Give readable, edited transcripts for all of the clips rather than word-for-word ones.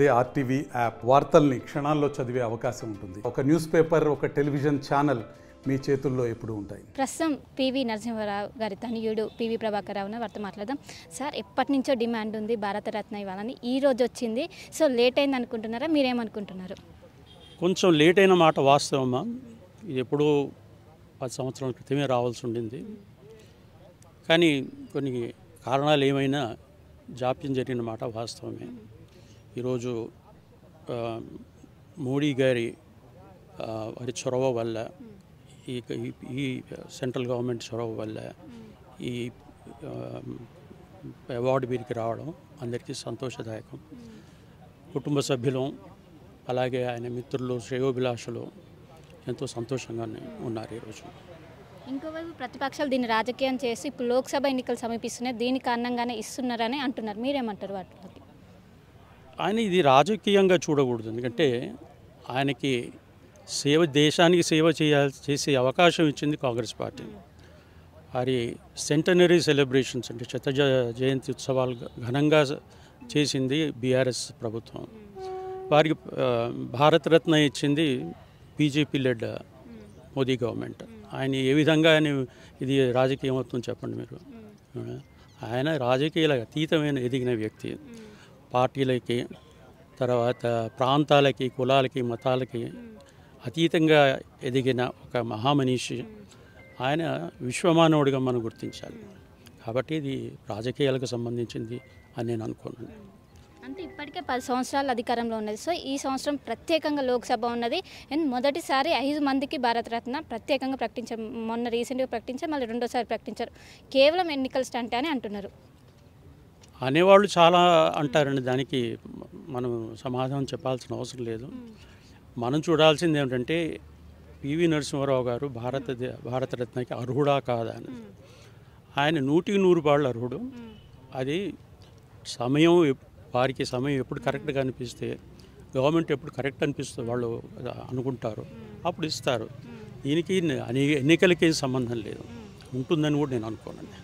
అదే RTV app వార్తల్ని క్షణాల్లో చదివే అవకాశం ఉంటుంది. ఒక న్యూస్ పేపర్, ఒక టెలివిజన్ ఛానల్ మీ చేతుల్లో ఎప్పుడు ఉంటాయి. ప్రస్తుతం పివి నరసింహారావు గారి తనయుడు పివి ప్రభాకర్ రావుని వారితో మాట్లాడదాం. సార్, ఎప్పటి నుంచో డిమాండ్ ఉంది భారతరత్న ఇవ్వాలని, ఈ రోజు వచ్చింది. సో లేట్ అయింది అనుకుంటున్నారా, మీరేమనుకుంటున్నారు? కొంచెం లేట్ అయిన మాట వాస్తవమా. ఇది ఎప్పుడూ 10 సంవత్సరాల క్రితమే రావాల్సి ఉండింది. కానీ కొన్ని కారణాలు ఏమైనా జాప్యం జరిగిన మాట వాస్తవమే. ఈరోజు మోడీ గారి వారి చొరవ వల్ల, ఈ సెంట్రల్ గవర్నమెంట్ చొరవ వల్ల ఈ అవార్డు వీరికి రావడం అందరికీ సంతోషదాయకం. కుటుంబ సభ్యులు అలాగే ఆయన మిత్రులు, శ్రేయోభిలాషులు ఎంతో సంతోషంగా ఉన్నారు ఈరోజు. ఇంకోవైపు ప్రతిపక్షాలు దీన్ని రాజకీయం చేసి ఇప్పుడు లోక్సభ ఎన్నికలు సమీపిస్తున్నాయి, దీని కారణంగానే ఇస్తున్నారని అంటున్నారు. మీరేమంటారు వాటికి? ఆయన ఇది రాజకీయంగా చూడకూడదు. ఎందుకంటే ఆయనకి దేశానికి సేవ చేసే అవకాశం ఇచ్చింది కాంగ్రెస్ పార్టీ. వారి సెంటనరీ సెలబ్రేషన్స్ అంటే జయంతి ఉత్సవాలు ఘనంగా చేసింది బీఆర్ఎస్ ప్రభుత్వం. వారికి భారతరత్న ఇచ్చింది బీజేపీ లెడ్ మోదీ గవర్నమెంట్. ఆయన ఏ విధంగా ఆయన ఇది రాజకీయం అవుతుందని చెప్పండి మీరు. ఆయన రాజకీయాలకు అతీతమైన ఎదిగిన వ్యక్తి. పార్టీలకి, తర్వాత ప్రాంతాలకి, కులాలకి, మతాలకి అతీతంగా ఎదిగిన ఒక మహామనీషి. ఆయన విశ్వమానవుడిగా మనం గుర్తించాలి. కాబట్టి ఇది రాజకీయాలకు సంబంధించింది అని నేను అనుకున్నాను. అంటే ఇప్పటికే 10 సంవత్సరాలు అధికారంలో ఉన్నది. సో ఈ సంవత్సరం ప్రత్యేకంగా లోక్సభ ఉన్నది. అండ్ మొదటిసారి 5 మందికి భారతరత్న ప్రత్యేకంగా ప్రకటించారు. మొన్న రీసెంట్గా ప్రకటించారు, మళ్ళీ రెండోసారి ప్రకటించారు. కేవలం ఎన్నికల స్టంట్ అని అంటున్నారు. అనేవాళ్ళు చాలా అంటారండి. దానికి మనం సమాధానం చెప్పాల్సిన అవసరం లేదు. మనం చూడాల్సింది ఏమిటంటే పివి నరసింహారావు గారు భారతరత్నకి అర్హుడా కాదా అని. ఆయన 100కి 100 అర్హుడు. అది సమయం, వారికి సమయం ఎప్పుడు కరెక్ట్గా అనిపిస్తే, గవర్నమెంట్ ఎప్పుడు కరెక్ట్ అనిపిస్తే వాళ్ళు అనుకుంటారు, అప్పుడు ఇస్తారు. దీనికి ఎన్నికలకి సంబంధం లేదు, ఉంటుందని కూడా నేను అనుకోనండి.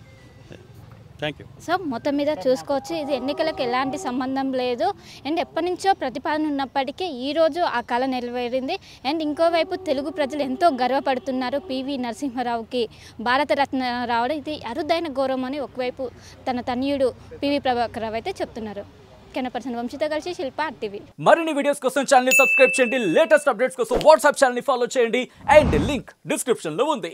Thank you. సో మొత్తం మీద చూసుకోవచ్చు, ఇది ఎన్నికలకు ఎలాంటి సంబంధం లేదు. అండ్ ఎప్పటి నుంచో ప్రతిపాదన ఉన్నప్పటికీ ఈరోజు ఆ కళ నెరవేరింది. అండ్ ఇంకోవైపు తెలుగు ప్రజలు ఎంతో గర్వపడుతున్నారు పివి నరసింహారావుకి భారతరత్న రావడం. ఇది అరుదైన గౌరవం అని ఒకవైపు తన తనయుడు పివి ప్రభాకర్ రావు అయితే చెప్తున్నారు. కెనపర్సన్ వంశీతో కలిసి శిల్ప ఆర్టీవీ. మరిన్ని వీడియోస్ కోసం ఛానల్ ని సబ్స్క్రైబ్ చేయండి. లేటెస్ట్ అప్డేట్స్ కోసం వాట్సాప్ ఛానల్ ని ఫాలో చేయండి. అండ్ లింక్ డిస్క్రిప్షన్ లో ఉంది.